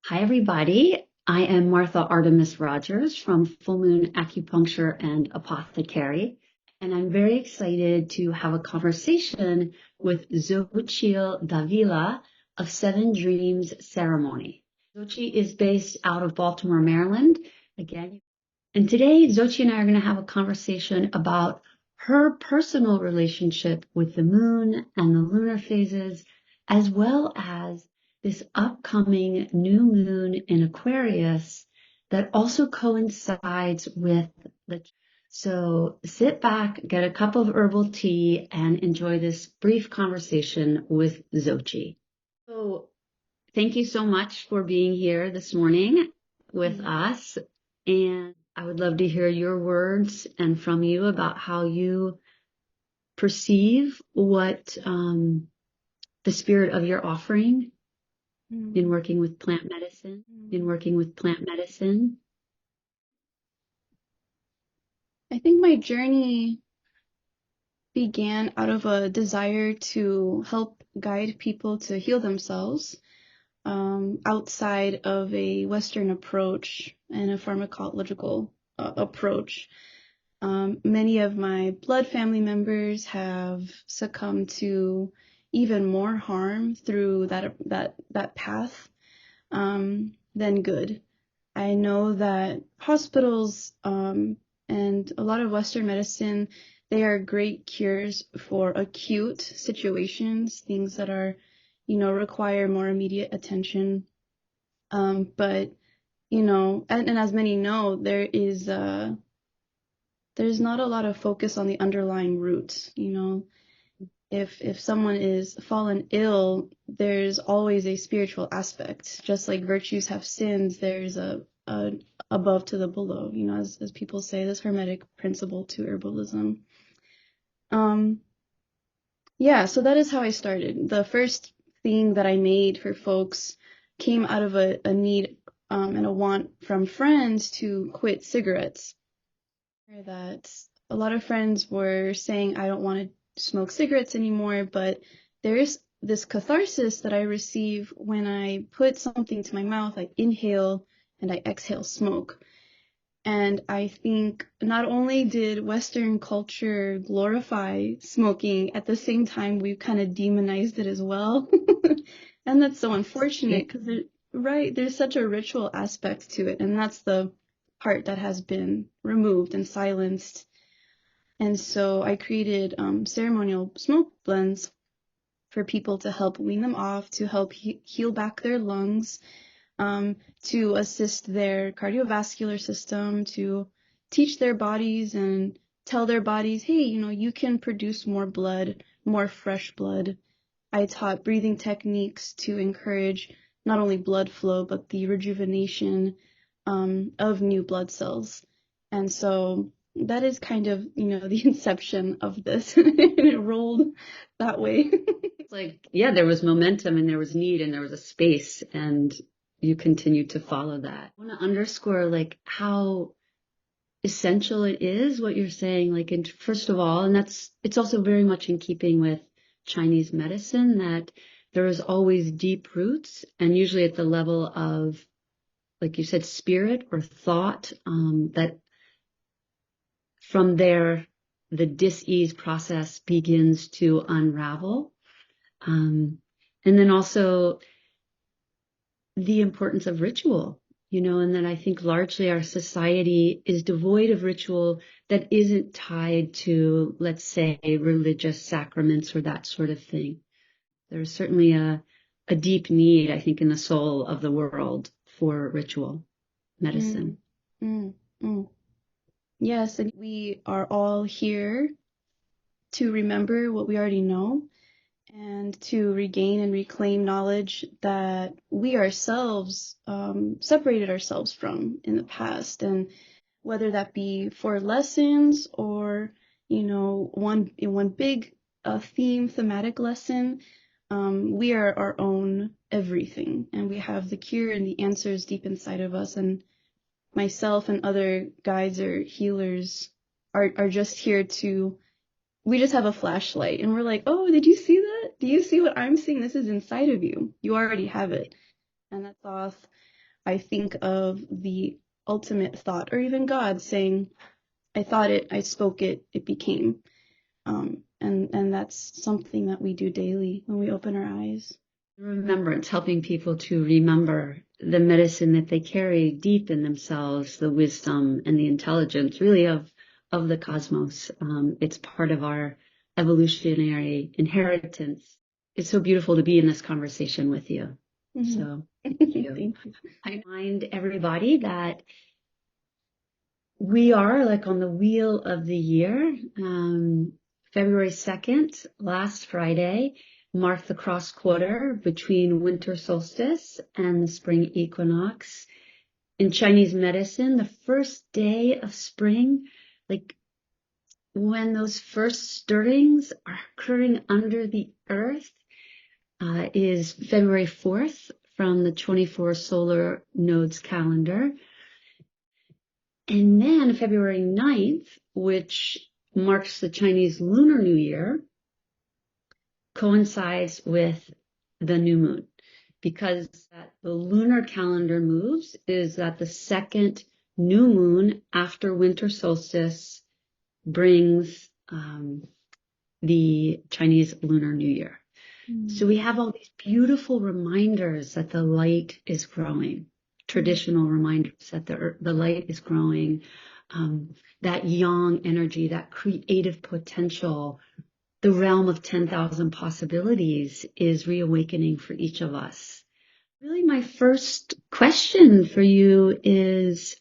Hi, everybody. I am Martha Artemis Rogers from Full Moon Acupuncture and Apothecary, and I'm very excited to have a conversation with Xochitl Davila of Seven Dreams Ceremony. Xochi is based out of Baltimore, Maryland. Again, and today Xochi and I are going to have a conversation about her personal relationship with the moon and the lunar phases, as well as this upcoming new moon in Aquarius that also coincides with the. So sit back, get a cup of herbal tea, and enjoy this brief conversation with Xochi. So thank you so much for being here this morning with us. And I would love to hear your words and from you about how you perceive what the spirit of your offering in working with plant medicine. I think my journey began out of a desire to help guide people to heal themselves outside of a Western approach and a pharmacological approach. Many of my blood family members have succumbed to even more harm through that path than good. I know that hospitals and a lot of Western medicine, they are great cures for acute situations, things that are, require more immediate attention. But, and as many know, there's not a lot of focus on the underlying roots. If someone is fallen ill, there's always a spiritual aspect. Just like virtues have sins, there's a above to the below, as people say, this hermetic principle to herbalism. Yeah, so that is how I started. The first thing that I made for folks came out of a need and a want from friends to quit cigarettes. That a lot of friends were saying, I don't want to smoke cigarettes anymore, but there's this catharsis that I receive when I put something to my mouth, I inhale and I exhale smoke. And I think not only did Western culture glorify smoking, at the same time, we've kind of demonized it as well. And that's so unfortunate because, there's such a ritual aspect to it. And that's the part that has been removed and silenced. And so I created ceremonial smoke blends for people to help wean them off, to help heal back their lungs, to assist their cardiovascular system, to teach their bodies and tell their bodies, hey, you can produce more blood, more fresh blood. I taught breathing techniques to encourage not only blood flow, but the rejuvenation of new blood cells. And so that is kind of, the inception of this. And it rolled that way. It's like, yeah, there was momentum and there was need and there was a space, and you continue to follow that. I want to underscore like how essential it is what you're saying, like, and first of all, and it's also very much in keeping with Chinese medicine, that there is always deep roots, and usually at the level of, like you said, spirit or thought, that from there the dis-ease process begins to unravel. And then also the importance of ritual, and then I think largely our society is devoid of ritual that isn't tied to, let's say, religious sacraments or that sort of thing. There's certainly a deep need, I think, in the soul of the world for ritual medicine. Yes, and we are all here to remember what we already know and to regain and reclaim knowledge that we ourselves separated ourselves from in the past. And whether that be for lessons or, one big thematic lesson, we are our own everything, and we have the cure and the answers deep inside of us. And myself and other guides or healers are just here to, we just have a flashlight and we're like, oh, did you see that? Do you see what I'm seeing? This is inside of you. You already have it. And that's off. I think of the ultimate thought, or even God saying, I thought it, I spoke it, it became. And that's something that we do daily when we open our eyes. Remembrance, helping people to remember the medicine that they carry deep in themselves, the wisdom and the intelligence really of the cosmos. It's part of our evolutionary inheritance. It's so beautiful to be in this conversation with you. Mm-hmm. So thank you. Thank you. I remind everybody that we are like on the wheel of the year. February 2nd, last Friday, marked the cross quarter between winter solstice and the spring equinox. In Chinese medicine, the first day of spring, like when those first stirrings are occurring under the earth, is February 4th from the 24 solar nodes calendar. And then February 9th, which marks the Chinese Lunar New Year, coincides with the new moon. Because that the lunar calendar moves is that the second new moon after winter solstice brings the Chinese Lunar New Year. So we have all these beautiful reminders that the light is growing, traditional reminders that the light is growing, that yang energy, that creative potential, the realm of 10,000 possibilities is reawakening for each of us. Really, my first question for you is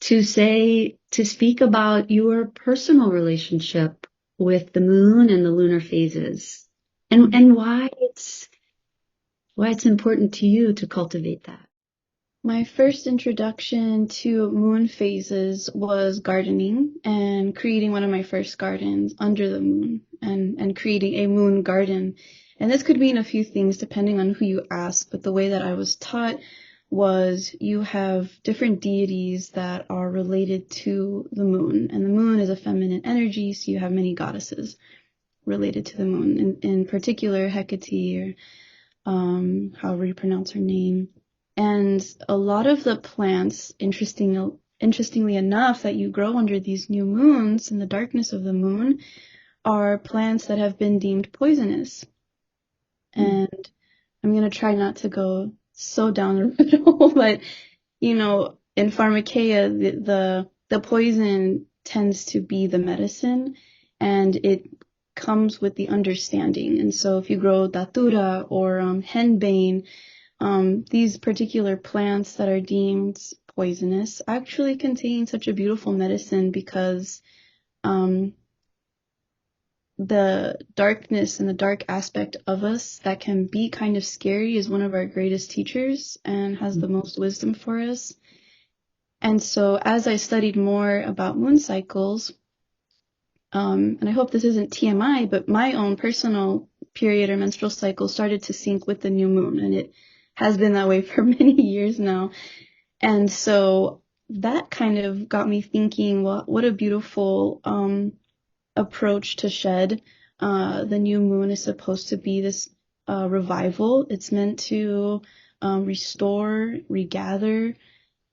to speak about your personal relationship with the moon and the lunar phases, and why it's important to you to cultivate that. My first introduction to moon phases was gardening and creating one of my first gardens under the moon and creating a moon garden. And this could mean a few things depending on who you ask, but the way that I was taught was you have different deities that are related to the moon, and the moon is a feminine energy, so you have many goddesses related to the moon, in particular Hecate, or however you pronounce her name. And a lot of the plants, interestingly enough, that you grow under these new moons in the darkness of the moon are plants that have been deemed poisonous. And I'm going to try not to go so down the rabbit hole, but, in pharmakeia, the poison tends to be the medicine, and it comes with the understanding. And so if you grow datura or henbane, these particular plants that are deemed poisonous actually contain such a beautiful medicine because the darkness and the dark aspect of us that can be kind of scary is one of our greatest teachers and has the most wisdom for us. And so as I studied more about moon cycles, and I hope this isn't TMI, but my own personal period or menstrual cycle started to sync with the new moon, and it has been that way for many years now. And so that kind of got me thinking, well, what a beautiful approach to shed. The new moon is supposed to be this revival. It's meant to restore, regather.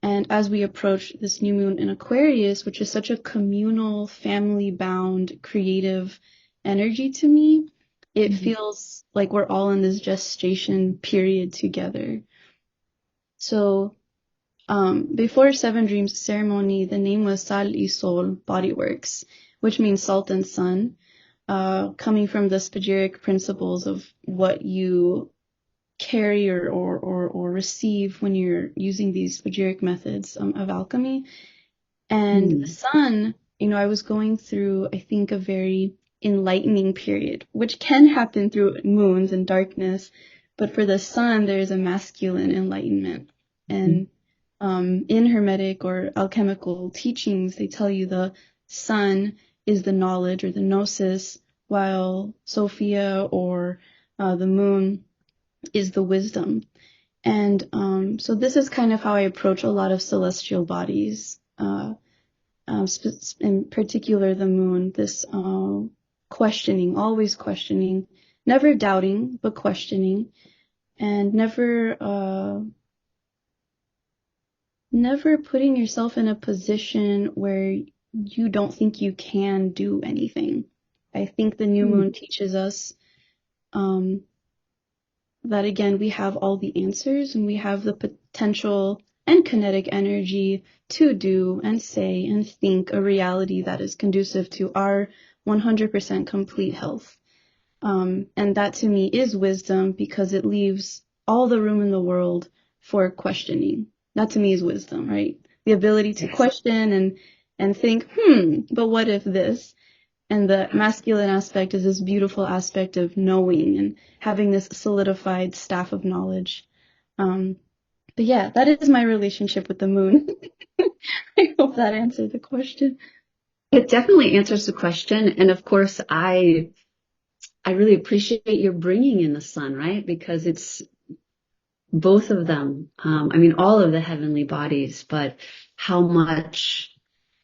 And as we approach this new moon in Aquarius, which is such a communal, family-bound, creative energy to me, it feels like we're all in this gestation period together. So before Seven Dreams ceremony, the name was Sal y Sol Bodyworks, which means salt and sun, coming from the spagyric principles of what you carry or receive when you're using these spagyric methods of alchemy. And the sun, I was going through, I think, a very enlightening period, which can happen through moons and darkness, but for the sun, there's a masculine enlightenment. And in Hermetic or alchemical teachings, they tell you the sun is the knowledge or the gnosis, while Sophia or the moon is the wisdom. And so this is kind of how I approach a lot of celestial bodies, in particular the moon, this questioning, always questioning, never doubting, but questioning, and never never putting yourself in a position where you don't think you can do anything. I think the new moon teaches us that, again, we have all the answers and we have the potential and kinetic energy to do and say and think a reality that is conducive to our 100% complete health. And that to me is wisdom, because it leaves all the room in the world for questioning. That to me is wisdom, right? The ability to question and think, but what if this? And the masculine aspect is this beautiful aspect of knowing and having this solidified staff of knowledge. But yeah, that is my relationship with the moon. I hope that answered the question. It definitely answers the question. And of course, I really appreciate your bringing in the sun, right? Because it's both of them. I mean, all of the heavenly bodies, but how much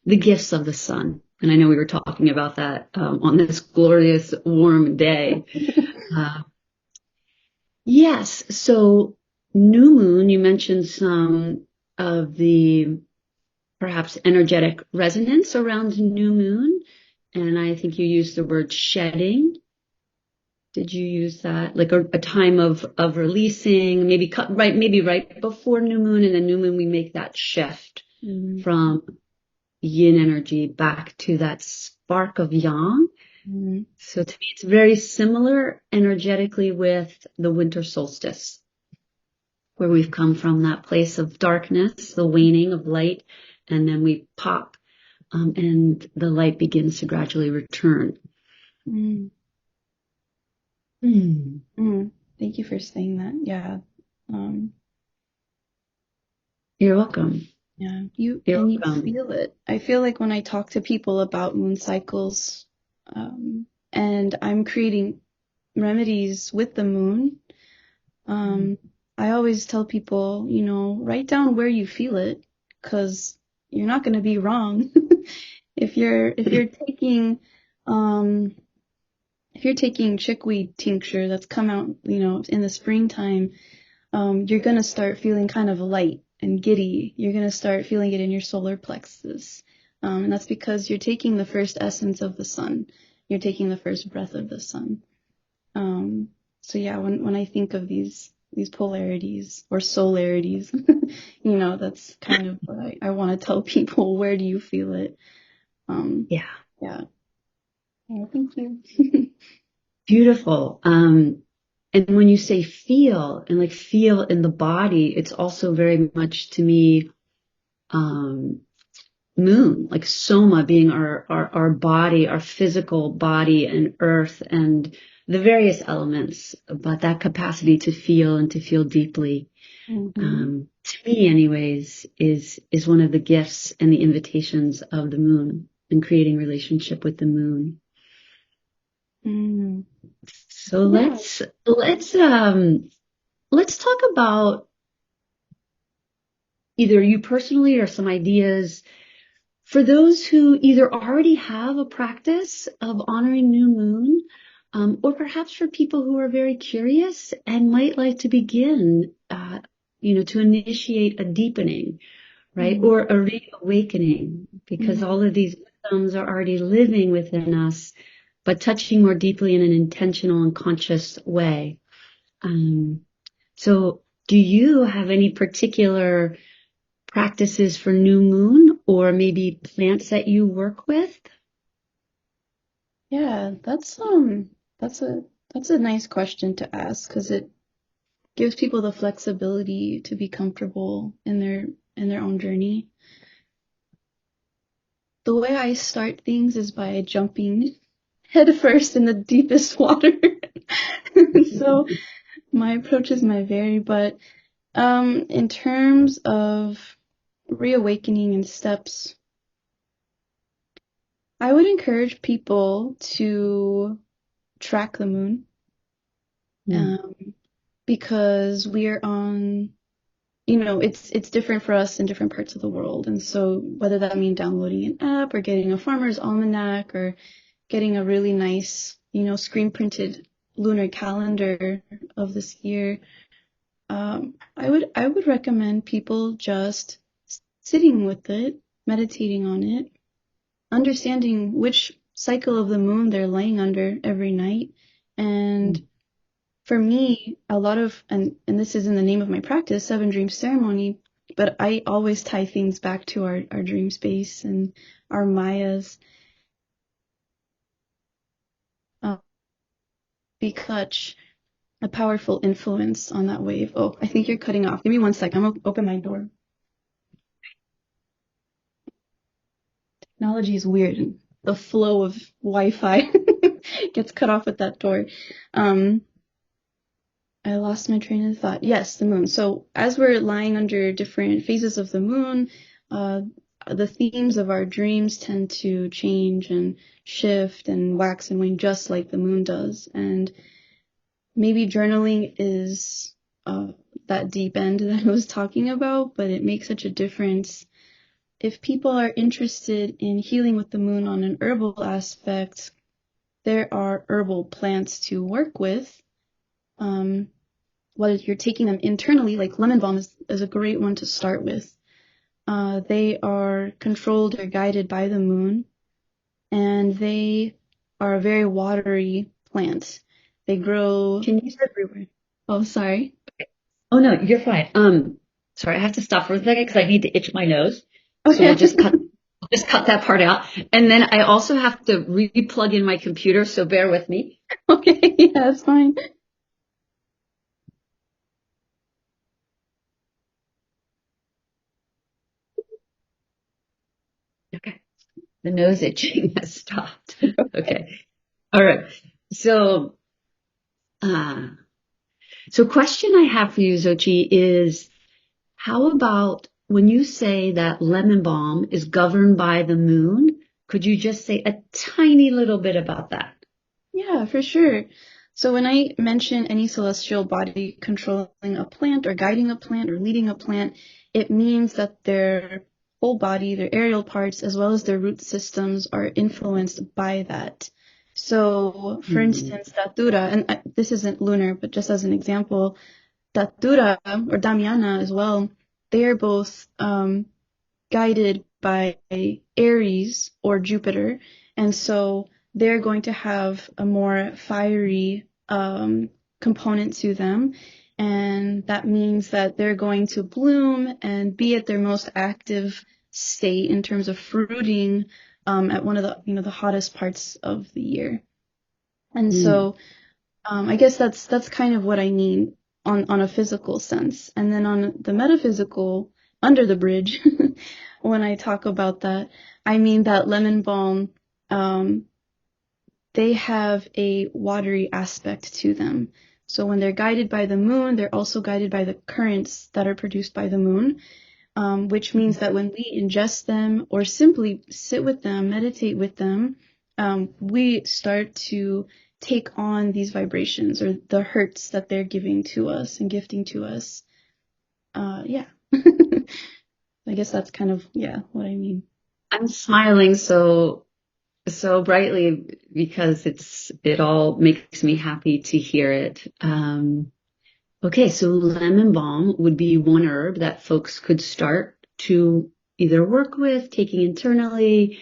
the gifts of the sun. And I know we were talking about that on this glorious warm day. Yes. So new moon, you mentioned some of the perhaps energetic resonance around new moon. And I think you used the word shedding. Did you use that? Like a time of releasing, maybe right before new moon, and then new moon, we make that shift from yin energy back to that spark of yang. So to me, it's very similar energetically with the winter solstice, where we've come from that place of darkness, the waning of light, and then we pop, and the light begins to gradually return. Thank you for saying that. Yeah. You're welcome. Yeah, you feel it. I feel like when I talk to people about moon cycles, and I'm creating remedies with the moon, I always tell people, write down where you feel it, because you're not going to be wrong. If you're taking chickweed tincture that's come out, in the springtime, you're going to start feeling kind of light and giddy. You're going to start feeling it in your solar plexus. And that's because you're taking the first essence of the sun. You're taking the first breath of the sun. So yeah, when I think of these polarities or solarities, that's kind of what I want to tell people. Where do you feel it? Yeah. Yeah, thank you. Beautiful. And when you say feel and like feel in the body, it's also very much to me, moon, like soma being our body, our physical body, and earth and the various elements, but that capacity to feel and to feel deeply, to me anyways, is one of the gifts and the invitations of the moon, and creating relationship with the moon. So let's talk about either you personally or some ideas for those who either already have a practice of honoring new moon, or perhaps for people who are very curious and might like to begin, to initiate a deepening, right? Or a reawakening, because all of these wisdoms are already living within us, but touching more deeply in an intentional and conscious way. So do you have any particular practices for new moon, or maybe plants that you work with? Yeah, that's a nice question to ask, because it gives people the flexibility to be comfortable in their own journey. The way I start things is by jumping headfirst in the deepest water. So my approaches might vary, but in terms of reawakening and steps, I would encourage people to track the moon, because we're on, it's different for us in different parts of the world. And so whether that means downloading an app or getting a farmer's almanac or getting a really nice, screen printed lunar calendar of this year, I would recommend people just sitting with it, meditating on it, understanding which cycle of the moon they're laying under every night. And for me, a lot of, and this is in the name of my practice, Seven Dreams Ceremony, but I always tie things back to our dream space and our Mayas. Be such a powerful influence on that wave. Oh, I think you're cutting off. Give me 1 second. I'm gonna open my door. Technology is weird, and the flow of Wi-Fi gets cut off at that door. I lost my train of thought. Yes, the moon. So as we're lying under different phases of the moon, the themes of our dreams tend to change and shift and wax and wane just like the moon does. And maybe journaling is that deep end that I was talking about, but it makes such a difference. If people are interested in healing with the moon on an herbal aspect, there are herbal plants to work with. Whether you're taking them internally, like lemon balm is a great one to start with. They are controlled or guided by the moon, and they are a very watery plant. They grow everywhere. Oh, sorry. Oh no, you're fine. Sorry, I have to stop for a second because I need to itch my nose. So Okay. we'll just cut that part out. And then I also have to re-plug in my computer, so bear with me. Okay, yeah, it's fine. Okay. The nose itching has stopped. Okay. All right. So, question I have for you, Xochi, is how about when you say that lemon balm is governed by the moon? Could you just say a tiny little bit about that? Yeah, for sure. So when I mention any celestial body controlling a plant or guiding a plant or leading a plant, it means that their whole body, their aerial parts, as well as their root systems are influenced by that. So, for instance, Datura, and this isn't lunar, but just as an example, Datura or Damiana as well, they are both guided by Aries or Jupiter, and so they're going to have a more fiery component to them, and that means that they're going to bloom and be at their most active state in terms of fruiting at one of the hottest parts of the year. And so I guess that's kind of what I mean on a physical sense. And then on the metaphysical, under the bridge, when I talk about that, I mean that lemon balm, they have a watery aspect to them. So when they're guided by the moon, they're also guided by the currents that are produced by the moon, which means that when we ingest them or simply sit with them, meditate with them, we start to take on these vibrations or the hertz that they're giving to us and gifting to us. Yeah. I guess that's kind of, what I mean. I'm smiling so brightly because it all makes me happy to hear it. Okay, so lemon balm would be one herb that folks could start to either work with, taking internally,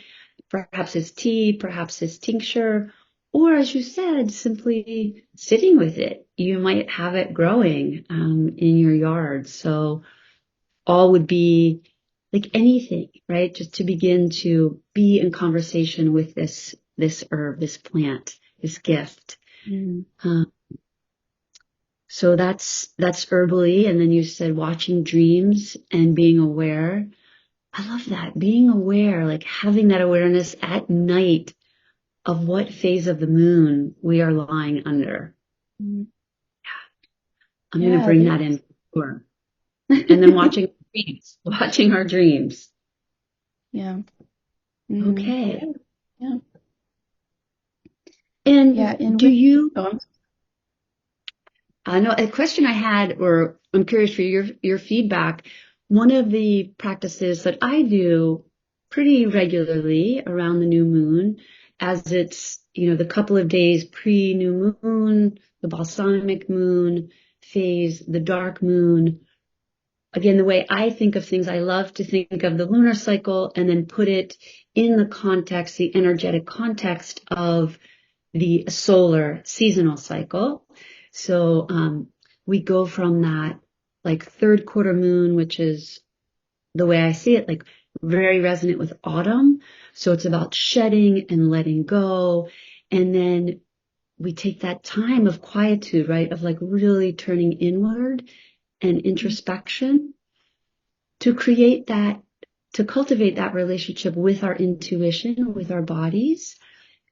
perhaps as tea, perhaps as tincture, or as you said, simply sitting with it. You might have it growing in your yard. So all would be like anything, right? Just to begin to be in conversation with this herb, this plant, this gift. So that's herbally. And then you said watching dreams and being aware. I love that. Being aware, like having that awareness at night of what phase of the moon we are lying under. I'm going to bring that in. Sure. And then watching our dreams. Yeah. Okay. Yeah. And do you? No, a question I had, or I'm curious for your feedback. One of the practices that I do pretty regularly around the new moon, as it's, the couple of days pre-new moon, the balsamic moon phase, the dark moon, again, the way I think of things, I love to think of the lunar cycle and then put it in the context, the energetic context of the solar seasonal cycle. So we go from that like third quarter moon, which is the way I see it, like very resonant with autumn. So it's about shedding and letting go. And then we take that time of quietude, right? Of like really turning inward and introspection to create that, to cultivate that relationship with our intuition, with our bodies.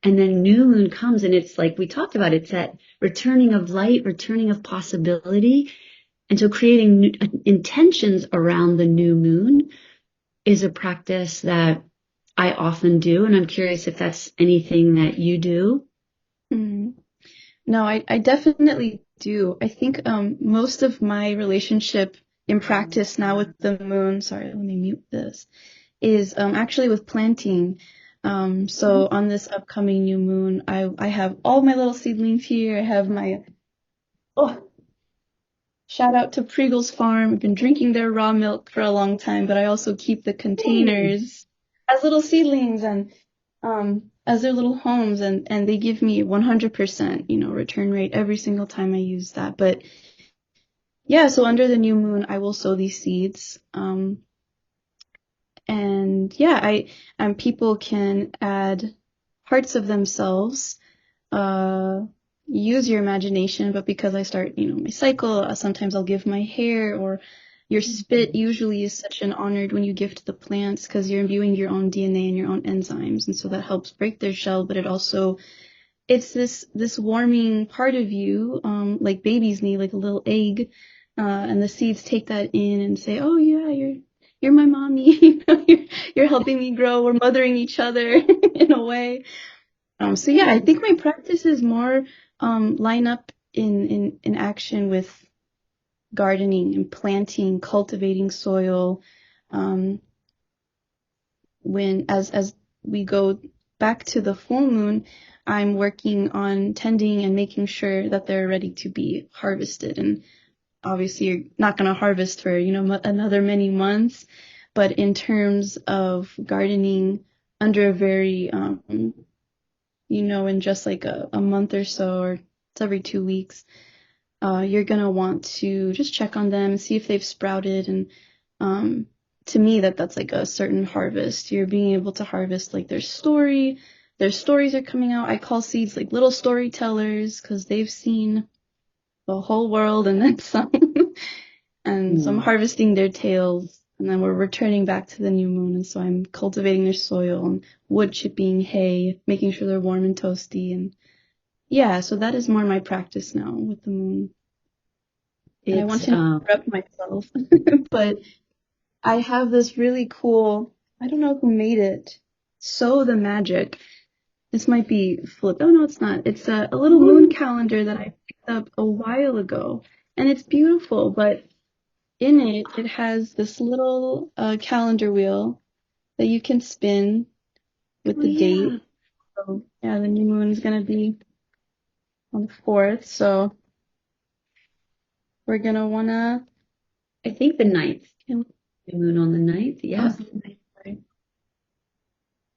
And then new moon comes and it's like we talked about, it's that returning of light, returning of possibility. And so creating intentions around the new moon is a practice that I often do. And I'm curious if that's anything that you do. Mm. No, I definitely do. I think most of my relationship in practice now with the moon, sorry, let me mute this, is actually with planting. So on this upcoming new moon, I have all my little seedlings here. I have my, oh, shout out to Preagle's Farm. I've been drinking their raw milk for a long time, but I also keep the containers as little seedlings and as their little homes, and they give me 100%, return rate every single time I use that. But yeah, so under the new moon, I will sow these seeds. And yeah, people can add parts of themselves, use your imagination, but because I start, my cycle, sometimes I'll give my hair, or your spit usually is such an honor when you gift the plants because you're imbuing your own DNA and your own enzymes. And so that helps break their shell, but it's this warming part of you, like babies need, like a little egg, and the seeds take that in and say, oh yeah, you're my mommy, you're helping me grow, we're mothering each other in a way. So yeah, I think my practice is more line up in action with gardening and planting, cultivating soil. When as we go back to the full moon, I'm working on tending and making sure that they're ready to be harvested. And obviously, you're not going to harvest for another many months, but in terms of gardening under a very in just like a month or so, or it's every 2 weeks, you're going to want to just check on them and see if they've sprouted. And to me, that's like a certain harvest. You're being able to harvest like their stories are coming out. I call seeds like little storytellers because they've seen the whole world and then some. And so I'm harvesting their tales, and then we're returning back to the new moon. And so I'm cultivating their soil and wood chipping, hay, making sure they're warm and toasty. And yeah, so that is more my practice now with the moon. And I want to interrupt myself, but I have this really cool, I don't know who made it, Sow the Magic. This might be flipped. Oh, no, it's not. It's a little moon calendar that I picked up a while ago. And it's beautiful, but in it has this little calendar wheel that you can spin with the date. So, yeah, the new moon is going to be on the 4th. So we're going to want to... I think the 9th. The moon on the 9th, yeah.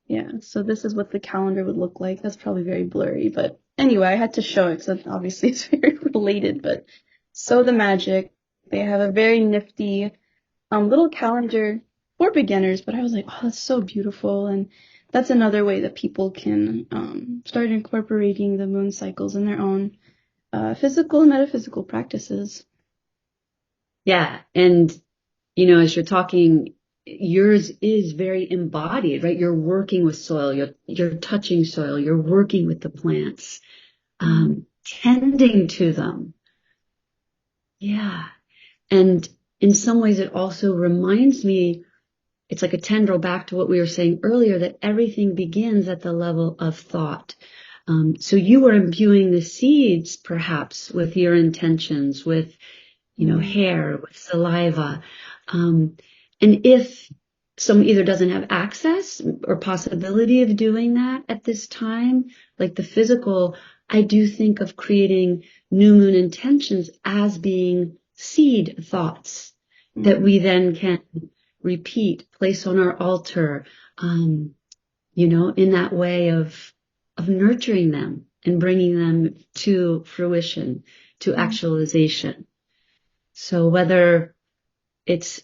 Yeah, so this is what the calendar would look like. That's probably very blurry, but anyway, I had to show it because obviously it's very related. But Sow the Magic, they have a very nifty little calendar for beginners, but I was like, oh, that's so beautiful. And that's another way that people can start incorporating the moon cycles in their own physical and metaphysical practices. Yeah, and as you're talking, yours is very embodied, right? You're working with soil, you're touching soil, you're working with the plants, tending to them. Yeah. And in some ways, it also reminds me, it's like a tendril back to what we were saying earlier, that everything begins at the level of thought. So you were imbuing the seeds, perhaps, with your intentions, with, hair, with saliva. And if someone either doesn't have access or possibility of doing that at this time, like the physical, I do think of creating new moon intentions as being seed thoughts. that we then can repeat, place on our altar, in that way of nurturing them and bringing them to fruition, to actualization. So whether it's,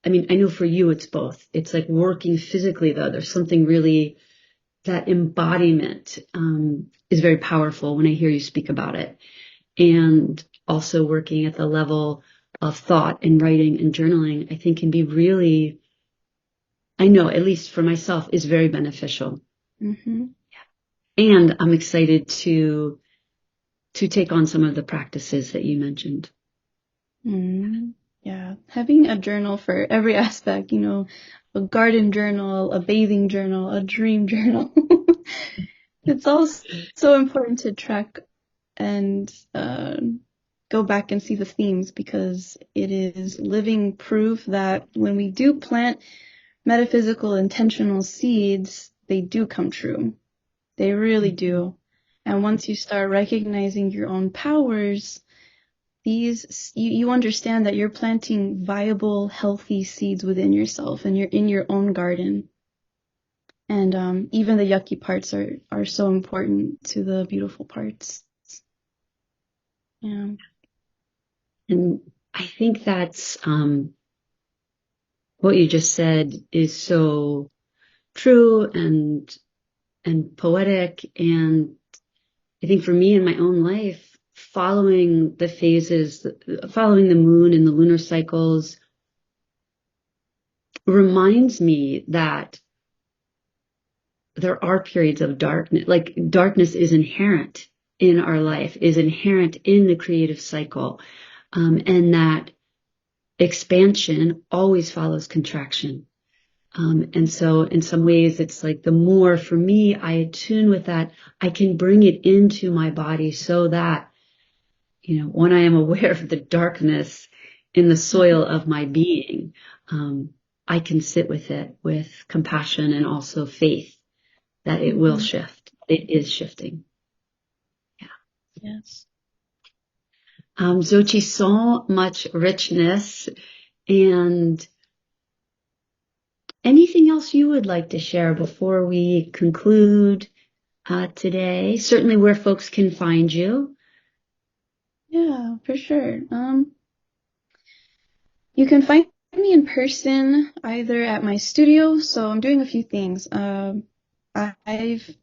I know for you it's both. It's like working physically, though. There's something really, that embodiment is very powerful when I hear you speak about it. And also working at the level of thought and writing and journaling, I think can be really, I know, at least for myself, is very beneficial. Mm-hmm. And I'm excited to take on some of the practices that you mentioned. Yeah, having a journal for every aspect, a garden journal, a bathing journal, a dream journal. It's all so important to track and go back and see the themes, because it is living proof that when we do plant metaphysical intentional seeds, they do come true. They really do. And once you start recognizing your own powers, you understand that you're planting viable, healthy seeds within yourself, and you're in your own garden. And even the yucky parts are so important to the beautiful parts. Yeah. And I think that's what you just said is so true and poetic. And I think for me in my own life, following the phases, following the moon and the lunar cycles reminds me that there are periods of darkness, like darkness is inherent in our life, is inherent in the creative cycle. And that expansion always follows contraction. And so in some ways, it's like the more for me I attune with that, I can bring it into my body so that, when I am aware of the darkness in the soil of my being, I can sit with it with compassion and also faith that it will shift. It is shifting. Yeah. Yes. Xochi, so much richness. And anything else you would like to share before we conclude today? Certainly where folks can find you. Yeah, for sure. You can find me in person either at my studio. So I'm doing a few things. I've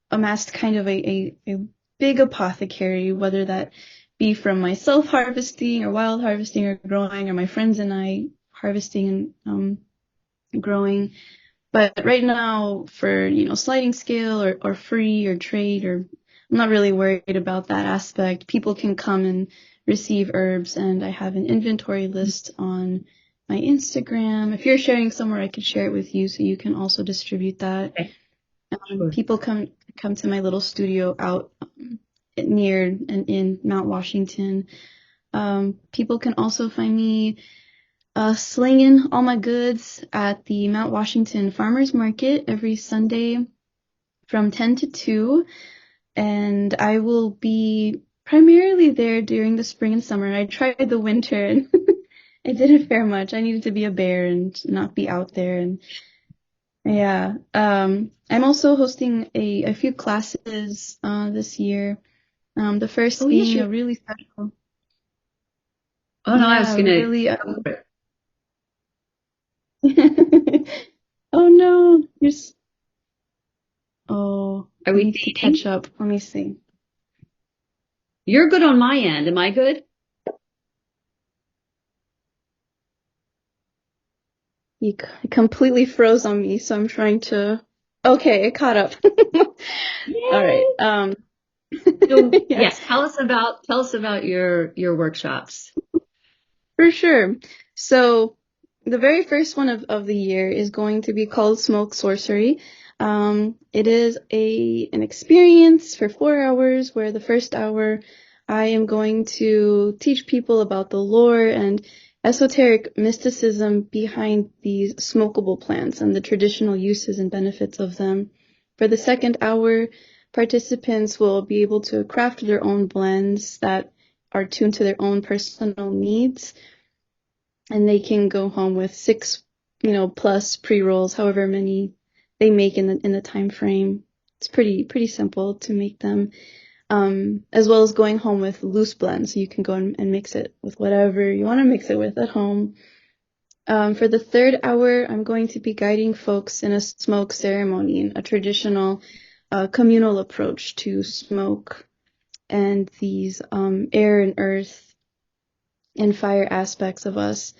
amassed kind of a big apothecary, whether that be from myself harvesting or wild harvesting or growing, or my friends and I harvesting and growing. But right now, for sliding scale or free or trade, or I'm not really worried about that aspect. People can come and receive herbs, and I have an inventory list on my Instagram. If you're sharing somewhere, I could share it with you so you can also distribute that. Okay. Sure. People come to my little studio out near and in Mount Washington. People can also find me slinging all my goods at the Mount Washington Farmers Market every Sunday from 10 to 2. And I will be primarily there during the spring and summer. I tried the winter and it didn't fare much. I needed to be a bear and not be out there. And yeah, I'm also hosting a few classes this year. The first being a really special. Oh no, I was gonna. Really. Oh no, oh, Are I we need to dating? catch up. Let me see. You're good on my end. Am I good? You completely froze on me, so I'm trying to. Okay, it caught up. All right. So, Yeah. yes, tell us about your workshops. For sure. So the very first one of the year is going to be called Smoke Sorcery. It is an experience for 4 hours, where the first hour I am going to teach people about the lore and esoteric mysticism behind these smokable plants and the traditional uses and benefits of them. For the second hour, participants will be able to craft their own blends that are tuned to their own personal needs. and they can go home with 6, plus pre-rolls, however many they make in the time frame. It's pretty simple to make them. As well as going home with loose blends, so you can go and mix it with whatever you want to mix it with at home. For the third hour, I'm going to be guiding folks in a smoke ceremony, a traditional communal approach to smoke and these air and earth and fire aspects of us.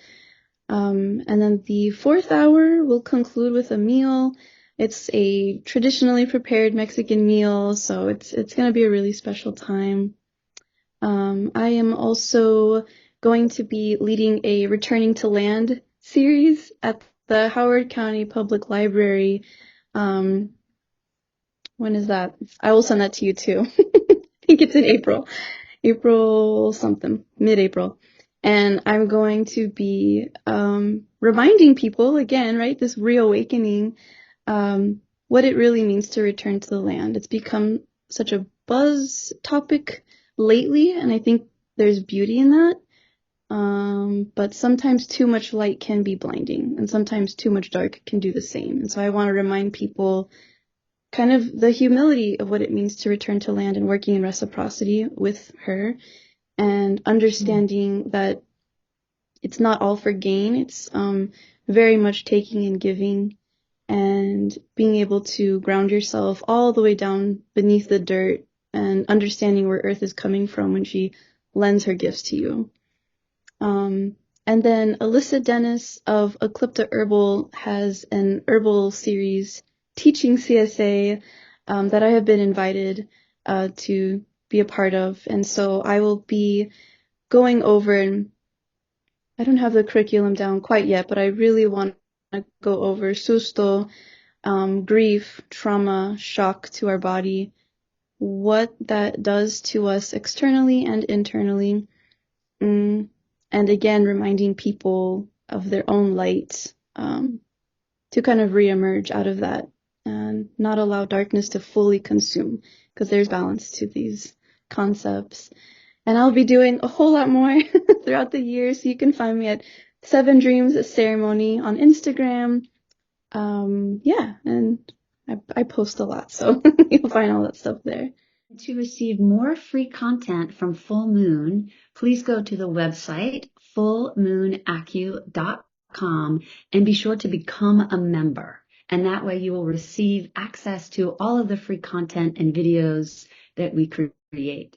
And then the fourth hour will conclude with a meal. It's a traditionally prepared Mexican meal, so it's going to be a really special time. I am also going to be leading a Returning to Land series at the Howard County Public Library. When is that? I will send that to you too. I think it's in April something, mid-April. And I'm going to be reminding people again, right, this reawakening, what it really means to return to the land. It's become such a buzz topic lately, and I think there's beauty in that. But sometimes too much light can be blinding, and sometimes too much dark can do the same. And so I want to remind people kind of the humility of what it means to return to land and working in reciprocity with her, and understanding that it's not all for gain. It's very much taking and giving, and being able to ground yourself all the way down beneath the dirt and understanding where Earth is coming from when she lends her gifts to you. And then Alyssa Dennis of Eclipta Herbal has an herbal series teaching CSA that I have been invited to be a part of. And so I will be going over, and I don't have the curriculum down quite yet, but I really want to go over susto, grief, trauma, shock to our body, what that does to us externally and internally. And again, reminding people of their own light to kind of reemerge out of that and not allow darkness to fully consume, because there's balance to these concepts. And I'll be doing a whole lot more throughout the year, so you can find me at 7 Dreams Ceremony on Instagram. And I post a lot, so you'll find all that stuff there. To receive more free content from Full Moon, please go to the website fullmoonacu.com and be sure to become a member. And that way you will receive access to all of the free content and videos that we create.